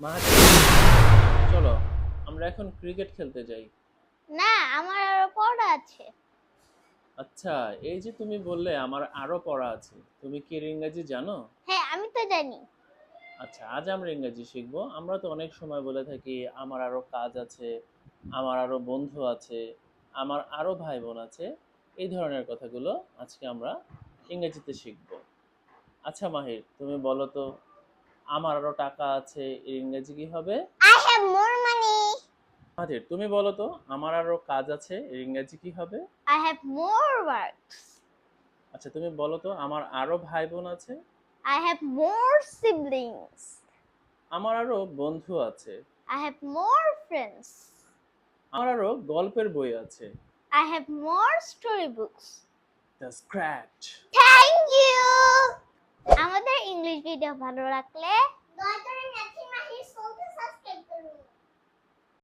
মাহাতি, চলো আমরা এখন ক্রিকেট খেলতে যাই। না, আমার আরো পড়া আছে। আচ্ছা, এই যে তুমি বললে আমার আরো পড়া আছে, তুমি কি ইংরেজি জানো? হ্যাঁ, আমি তো জানি। আচ্ছা, আজ আমরা ইংরেজি শিখবো। আমরা তো অনেক সময় বলে থাকি আমার আরো কাজ আছে, আমার আরো বন্ধু আছে, আমার আরো ভাই বোন আছে। এই ধরনের কথাগুলো আজকে আমরা ইংরেজিতে শিখবো। আচ্ছা মাহির, তুমি বলো তো, আমার আরো টাকা আছে এর ইংরেজি কি হবে? I have more money. মাহির, তুমি বলো তো, আমার আরো কাজ আছে এর ইংরেজি কি হবে? I have more works. আচ্ছা, তুমি বলো তো, আমার আরো ভাই বোন আছে? I have more siblings. আমার আরো বন্ধু আছে? I have more friends. আমার আরো গল্পের বই আছে? I have more storybooks. The scratch. Thank you. আমাদের ইংলিশ ভিডিও ভালো লাগলে দয়া করে